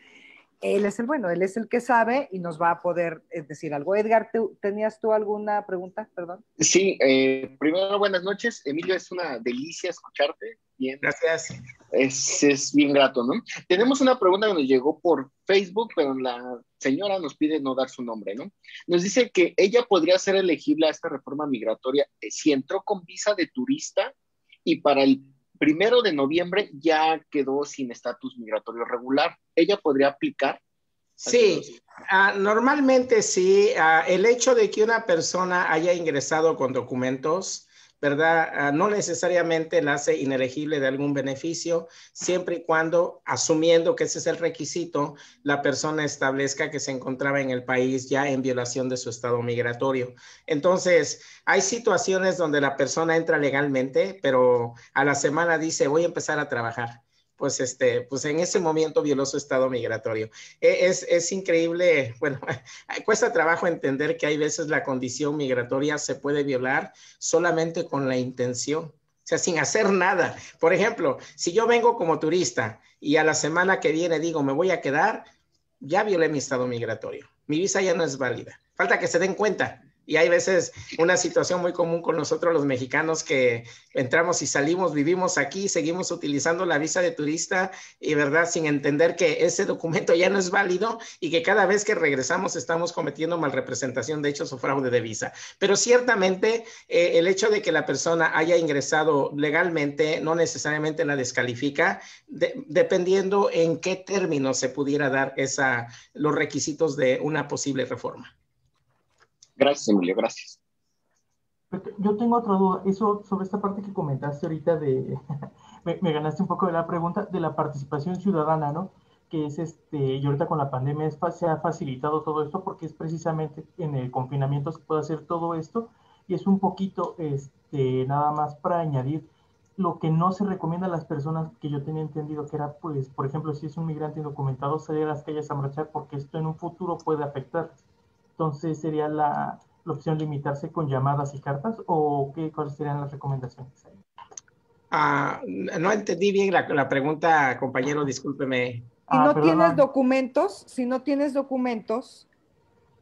él es el bueno, él es el que sabe y nos va a poder decir algo. Edgar, ¿tenías tú alguna pregunta? Perdón. Sí, primero buenas noches. Emilio, es una delicia escucharte. Bien, Gracias. es bien grato, ¿no? Tenemos una pregunta que nos llegó por Facebook, pero la señora nos pide no dar su nombre, ¿no? Nos dice que ella podría ser elegible a esta reforma migratoria si entró con visa de turista y para el 1 de noviembre ya quedó sin estatus migratorio regular. ¿Ella podría aplicar? Sí, normalmente sí. El hecho de que una persona haya ingresado con documentos, ¿verdad? No necesariamente la hace inelegible de algún beneficio, siempre y cuando, asumiendo que ese es el requisito, la persona establezca que se encontraba en el país ya en violación de su estado migratorio. Entonces, hay situaciones donde la persona entra legalmente, pero a la semana dice, voy a empezar a trabajar. Pues, pues en ese momento violó su estado migratorio. Es increíble, bueno, cuesta trabajo entender que hay veces la condición migratoria se puede violar solamente con la intención, o sea, sin hacer nada. Por ejemplo, si yo vengo como turista y a la semana que viene digo, me voy a quedar, ya violé mi estado migratorio. Mi visa ya no es válida. Falta que se den cuenta. Y hay veces una situación muy común con nosotros los mexicanos que entramos y salimos, vivimos aquí, seguimos utilizando la visa de turista y verdad, sin entender que ese documento ya no es válido y que cada vez que regresamos estamos cometiendo malrepresentación de hechos o fraude de visa. Pero ciertamente el hecho de que la persona haya ingresado legalmente no necesariamente la descalifica, dependiendo en qué términos se pudiera dar los requisitos de una posible reforma. Gracias, Emilio, gracias. Yo tengo otra duda, eso sobre esta parte que comentaste ahorita de, me ganaste un poco de la pregunta de la participación ciudadana, ¿no? Que es y ahorita con la pandemia se ha facilitado todo esto porque es precisamente en el confinamiento se puede hacer todo esto y es un poquito, nada más para añadir lo que no se recomienda a las personas que yo tenía entendido que era, pues, por ejemplo, si es un migrante indocumentado, salir a las calles a marchar porque esto en un futuro puede afectarles. Entonces, ¿sería la opción limitarse con llamadas y cartas o cuáles serían las recomendaciones? No entendí bien la pregunta, compañero, discúlpeme. Si no tienes documentos,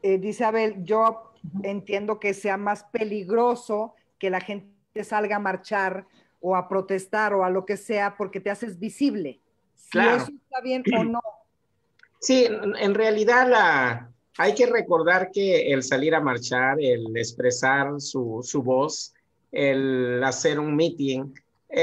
dice Abel, yo entiendo que sea más peligroso que la gente salga a marchar o a protestar o a lo que sea porque te haces visible. Si claro. Eso está bien o no. Sí, en realidad hay que recordar que el salir a marchar, el expresar su voz, el hacer un meeting,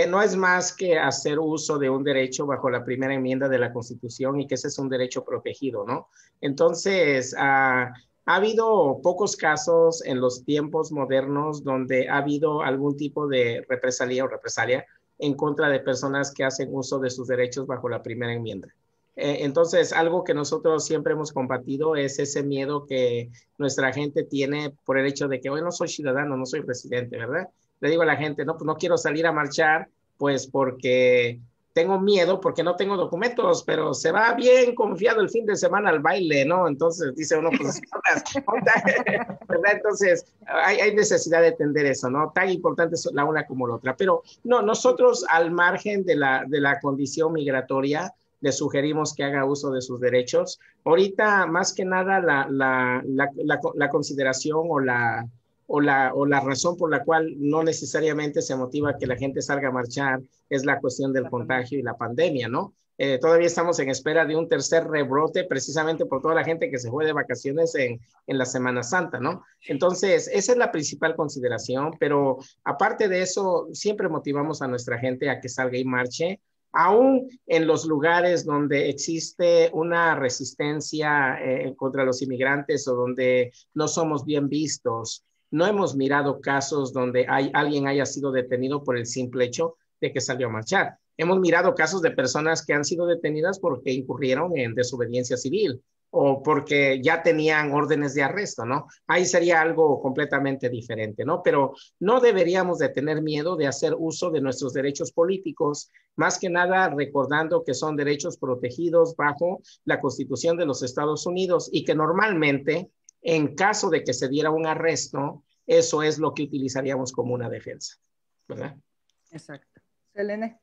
no es más que hacer uso de un derecho bajo la primera enmienda de la Constitución y que ese es un derecho protegido, ¿no? Entonces, ha habido pocos casos en los tiempos modernos donde ha habido algún tipo de represalia en contra de personas que hacen uso de sus derechos bajo la primera enmienda. Entonces, algo que nosotros siempre hemos combatido es ese miedo que nuestra gente tiene por el hecho de que hoy no soy ciudadano, no soy residente, ¿verdad? Le digo a la gente, no, pues no quiero salir a marchar, pues porque tengo miedo, porque no tengo documentos, pero se va bien confiado el fin de semana al baile, ¿no? Entonces dice uno, pues, ¿verdad? Entonces, hay necesidad de entender eso, ¿no? Tan importante es la una como la otra. Pero no, nosotros al margen de la condición migratoria, le sugerimos que haga uso de sus derechos. Ahorita, más que nada, la consideración o la razón por la cual no necesariamente se motiva que la gente salga a marchar es la cuestión del contagio y la pandemia, ¿no? Todavía estamos en espera de un tercer rebrote precisamente por toda la gente que se fue de vacaciones en la Semana Santa, ¿no? Entonces, esa es la principal consideración, pero aparte de eso, siempre motivamos a nuestra gente a que salga y marche, aún en los lugares donde existe una resistencia contra los inmigrantes o donde no somos bien vistos. No hemos mirado casos donde alguien haya sido detenido por el simple hecho de que salió a marchar. Hemos mirado casos de personas que han sido detenidas porque incurrieron en desobediencia civil. o porque ya tenían órdenes de arresto, ¿no? Ahí sería algo completamente diferente, ¿no? Pero no deberíamos de tener miedo de hacer uso de nuestros derechos políticos, más que nada recordando que son derechos protegidos bajo la Constitución de los Estados Unidos y que normalmente, en caso de que se diera un arresto, eso es lo que utilizaríamos como una defensa, ¿verdad? Exacto. Selene.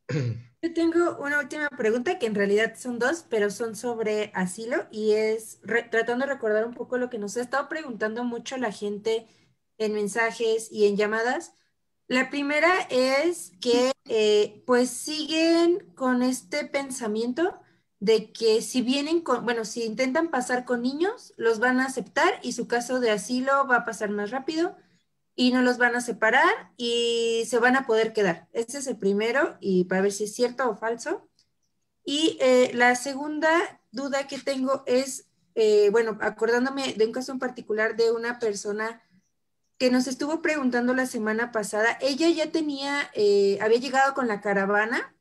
Yo tengo una última pregunta que en realidad son dos, pero son sobre asilo y es tratando de recordar un poco lo que nos ha estado preguntando mucho la gente en mensajes y en llamadas. La primera es que pues siguen con este pensamiento de que si vienen con, bueno, si intentan pasar con niños, los van a aceptar y su caso de asilo va a pasar más rápido y no los van a separar y se van a poder quedar. Ese es el primero y para ver si es cierto o falso. Y la segunda duda que tengo es, bueno, acordándome de un caso en particular de una persona que nos estuvo preguntando la semana pasada, ella ya tenía, había llegado con la caravana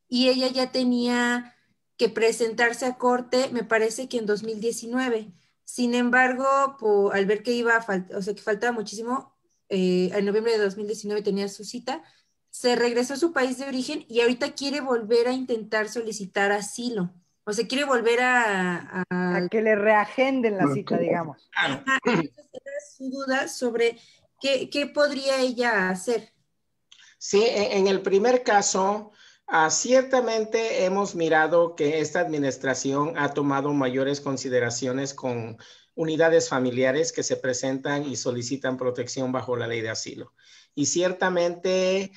y ella ya tenía que presentarse a corte, me parece que en 2019. Sin embargo, al ver que iba a faltar, o sea, que faltaba muchísimo, en noviembre de 2019 tenía su cita, se regresó a su país de origen y ahorita quiere volver a intentar solicitar asilo. O sea, quiere volver A que le reagenden la cita, digamos. Ajá, entonces era su duda sobre qué podría ella hacer. Sí, en el primer caso, ciertamente hemos mirado que esta administración ha tomado mayores consideraciones con unidades familiares que se presentan y solicitan protección bajo la ley de asilo. Y ciertamente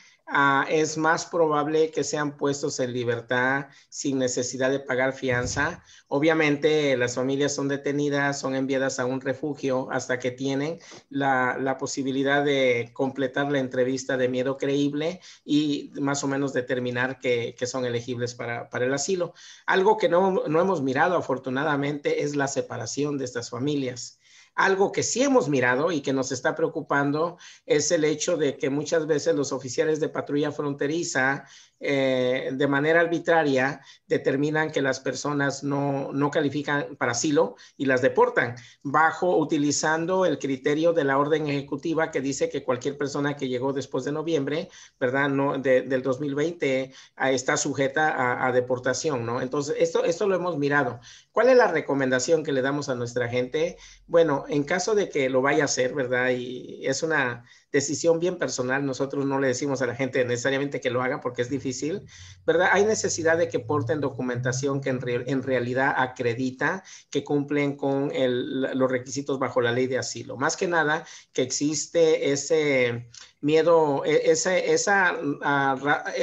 es más probable que sean puestos en libertad sin necesidad de pagar fianza. Obviamente las familias son detenidas, son enviadas a un refugio hasta que tienen la posibilidad de completar la entrevista de miedo creíble y más o menos determinar que son elegibles para el asilo. Algo que no hemos mirado afortunadamente es la separación de estas familias. Algo que sí hemos mirado y que nos está preocupando es el hecho de que muchas veces los oficiales de patrulla fronteriza de manera arbitraria determinan que las personas no califican para asilo y las deportan utilizando el criterio de la orden ejecutiva que dice que cualquier persona que llegó después de noviembre, ¿verdad? Del 2020 está sujeta a deportación, ¿no? Entonces, esto lo hemos mirado. ¿Cuál es la recomendación que le damos a nuestra gente? Bueno, en caso de que lo vaya a hacer, ¿verdad? Y es una decisión bien personal, nosotros no le decimos a la gente necesariamente que lo haga porque es difícil, ¿verdad? Hay necesidad de que porten documentación que en realidad acredita que cumplen con los requisitos bajo la ley de asilo. Más que nada que existe ese miedo,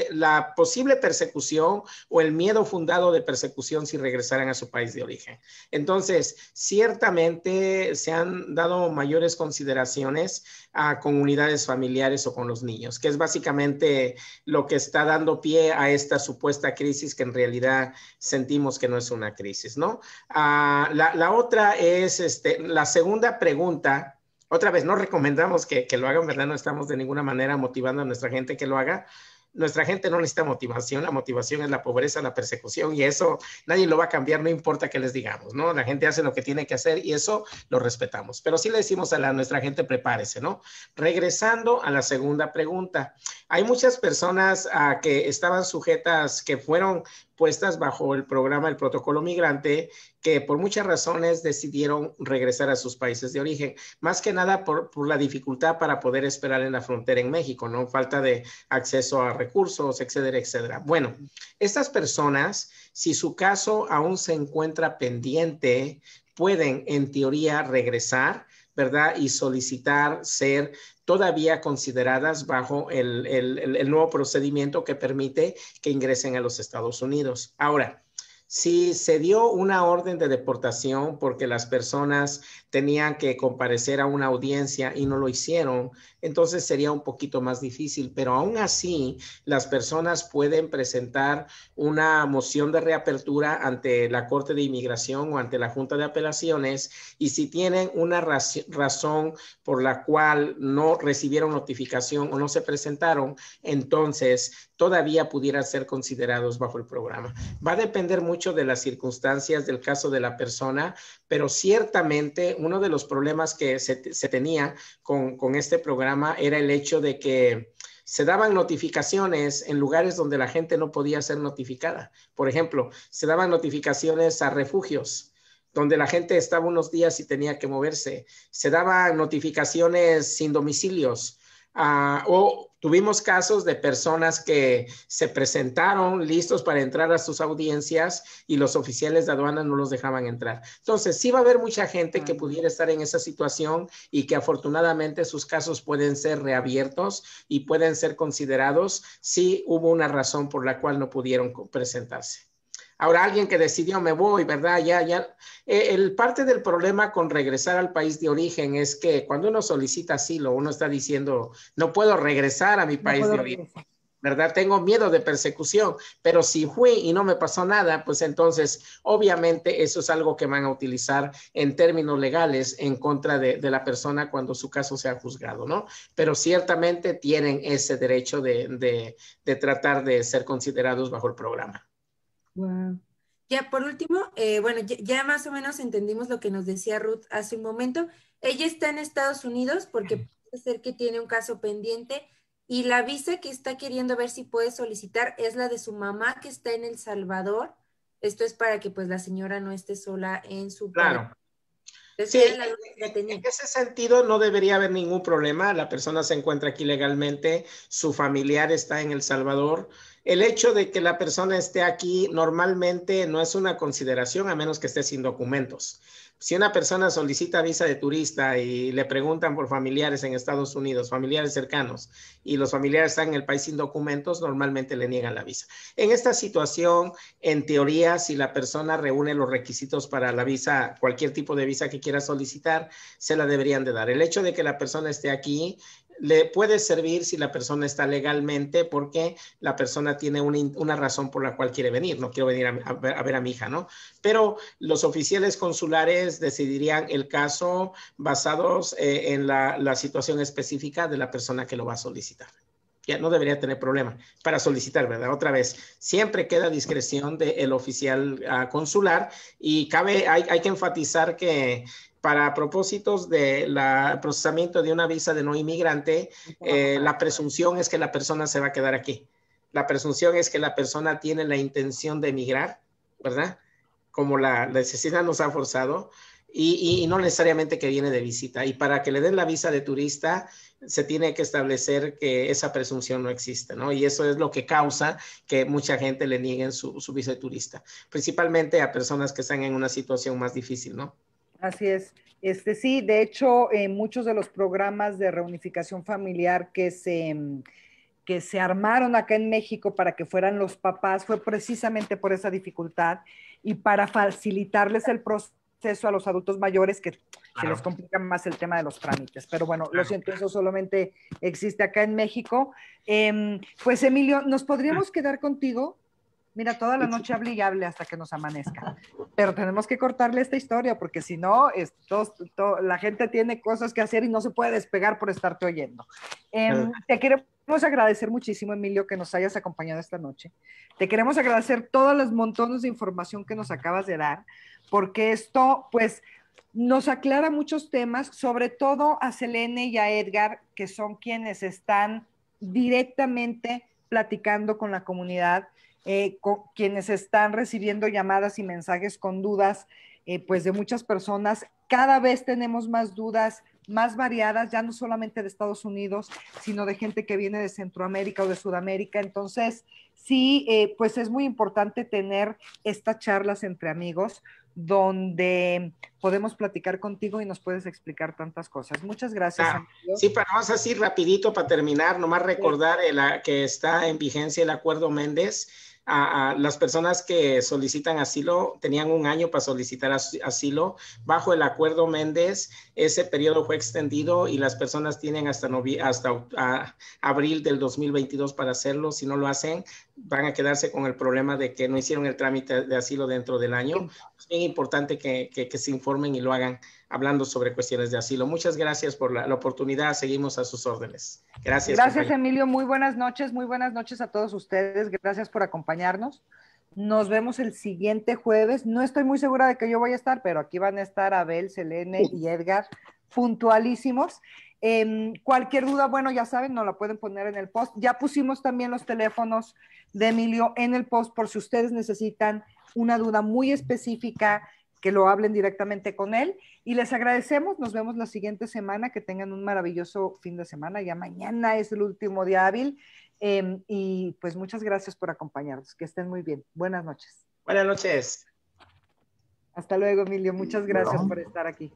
la posible persecución o el miedo fundado de persecución si regresaran a su país de origen. Entonces, ciertamente se han dado mayores consideraciones con unidades familiares o con los niños, que es básicamente lo que está dando pie a esta supuesta crisis que en realidad sentimos que no es una crisis, ¿no? La otra es la segunda pregunta. Otra vez, no recomendamos que lo hagan, ¿verdad? No estamos de ninguna manera motivando a nuestra gente que lo haga. Nuestra gente no necesita motivación, la motivación es la pobreza, la persecución y eso nadie lo va a cambiar, no importa qué les digamos, ¿no? La gente hace lo que tiene que hacer y eso lo respetamos, pero sí le decimos a nuestra gente prepárese, ¿no? Regresando a la segunda pregunta, hay muchas personas que estaban sujetas, que fueron puestas bajo el programa, el protocolo migrante, que por muchas razones decidieron regresar a sus países de origen, más que nada por la dificultad para poder esperar en la frontera en México, ¿no? Falta de acceso a recursos, etcétera, etcétera. Bueno, estas personas, si su caso aún se encuentra pendiente, pueden en teoría regresar, ¿verdad? Y solicitar ser todavía consideradas bajo el nuevo procedimiento que permite que ingresen a los Estados Unidos. Ahora, si se dio una orden de deportación porque las personas tenían que comparecer a una audiencia y no lo hicieron, entonces sería un poquito más difícil, pero aún así las personas pueden presentar una moción de reapertura ante la Corte de Inmigración o ante la Junta de Apelaciones y si tienen una razón por la cual no recibieron notificación o no se presentaron, entonces todavía pudieran ser considerados bajo el programa. Va a depender mucho mucho de las circunstancias del caso de la persona, pero ciertamente uno de los problemas que se tenía con este programa era el hecho de que se daban notificaciones en lugares donde la gente no podía ser notificada. Por ejemplo, se daban notificaciones a refugios, donde la gente estaba unos días y tenía que moverse. Se daban notificaciones sin domicilios. O tuvimos casos de personas que se presentaron listos para entrar a sus audiencias y los oficiales de aduana no los dejaban entrar. Entonces, sí va a haber mucha gente que pudiera estar en esa situación y que afortunadamente sus casos pueden ser reabiertos y pueden ser considerados si hubo una razón por la cual no pudieron presentarse. Ahora, alguien que decidió me voy, ¿verdad? El parte del problema con regresar al país de origen es que cuando uno solicita asilo, uno está diciendo, no puedo regresar a mi país de origen, ¿verdad? Tengo miedo de persecución, pero si fui y no me pasó nada, pues entonces, obviamente, eso es algo que van a utilizar en términos legales en contra de la persona cuando su caso sea juzgado, ¿no? Pero ciertamente tienen ese derecho de tratar de ser considerados bajo el programa. Wow. Ya por último, bueno, ya más o menos entendimos lo que nos decía Ruth hace un momento. Ella está en Estados Unidos porque puede ser que tiene un caso pendiente y la visa que está queriendo ver si puede solicitar es la de su mamá que está en El Salvador. Esto es para que pues la señora no esté sola en su país. Claro. Sí, en ese sentido no debería haber ningún problema. La persona se encuentra aquí legalmente, su familiar está en El Salvador. El hecho de que la persona esté aquí normalmente no es una consideración a menos que esté sin documentos. Si una persona solicita visa de turista y le preguntan por familiares en Estados Unidos, familiares cercanos, y los familiares están en el país sin documentos, normalmente le niegan la visa. En esta situación, en teoría, si la persona reúne los requisitos para la visa, cualquier tipo de visa que quiera solicitar, se la deberían de dar. El hecho de que la persona esté aquí le puede servir si la persona está legalmente porque la persona tiene una razón por la cual quiere venir. No quiero venir a ver a mi hija, ¿no? Pero los oficiales consulares decidirían el caso basados en la situación específica de la persona que lo va a solicitar. Ya no debería tener problema para solicitar, ¿verdad? Otra vez, siempre queda discreción del oficial consular y hay que enfatizar que para propósitos del procesamiento de una visa de no inmigrante, la presunción es que la persona se va a quedar aquí. La presunción es que la persona tiene la intención de emigrar, ¿verdad? Como la necesidad nos ha forzado, y no necesariamente que viene de visita. Y para que le den la visa de turista, se tiene que establecer que esa presunción no existe, ¿no? Y eso es lo que causa que mucha gente le nieguen su visa de turista, principalmente a personas que están en una situación más difícil, ¿no? Así es. Sí, de hecho, muchos de los programas de reunificación familiar que se armaron acá en México para que fueran los papás fue precisamente por esa dificultad y para facilitarles el proceso a los adultos mayores que se les complica más el tema de los trámites. Pero bueno, lo siento, eso solamente existe acá en México. Pues Emilio, ¿nos podríamos quedar contigo? Mira, toda la noche hable y hable hasta que nos amanezca. Pero tenemos que cortarle esta historia porque si no, la gente tiene cosas que hacer y no se puede despegar por estarte oyendo. Te queremos agradecer muchísimo, Emilio, que nos hayas acompañado esta noche. Te queremos agradecer todos los montones de información que nos acabas de dar, porque esto, pues, nos aclara muchos temas, sobre todo a Selene y a Edgar, que son quienes están directamente platicando con la comunidad, con quienes están recibiendo llamadas y mensajes con dudas, pues de muchas personas. Cada vez tenemos más dudas, más variadas, ya no solamente de Estados Unidos, sino de gente que viene de Centroamérica o de Sudamérica. Entonces, sí, pues es muy importante tener estas charlas entre amigos, donde podemos platicar contigo y nos puedes explicar tantas cosas. Muchas gracias. Sí, pero vamos así rapidito para terminar, nomás recordar que está en vigencia el Acuerdo Méndez. A las personas que solicitan asilo tenían un año para solicitar asilo. Bajo el Acuerdo Méndez, ese periodo fue extendido y las personas tienen hasta abril del 2022 para hacerlo. Si no lo hacen, van a quedarse con el problema de que no hicieron el trámite de asilo dentro del año. Es bien importante que se informen y lo hagan hablando sobre cuestiones de asilo. Muchas gracias por la oportunidad. Seguimos a sus órdenes. Gracias. Gracias, compañero. Emilio. Muy buenas noches a todos ustedes. Gracias por acompañarnos. Nos vemos el siguiente jueves. No estoy muy segura de que yo voy a estar, pero aquí van a estar Abel, Selene y Edgar puntualísimos. Cualquier duda, bueno, ya saben, nos la pueden poner en el post. Ya pusimos también los teléfonos de Emilio en el post por si ustedes necesitan una duda muy específica, que lo hablen directamente con él. Y les agradecemos, nos vemos la siguiente semana, que tengan un maravilloso fin de semana. Ya mañana es el último día hábil. Y pues muchas gracias por acompañarnos. Que estén muy bien. Buenas noches. Buenas noches. Hasta luego, Emilio. Muchas gracias por estar aquí.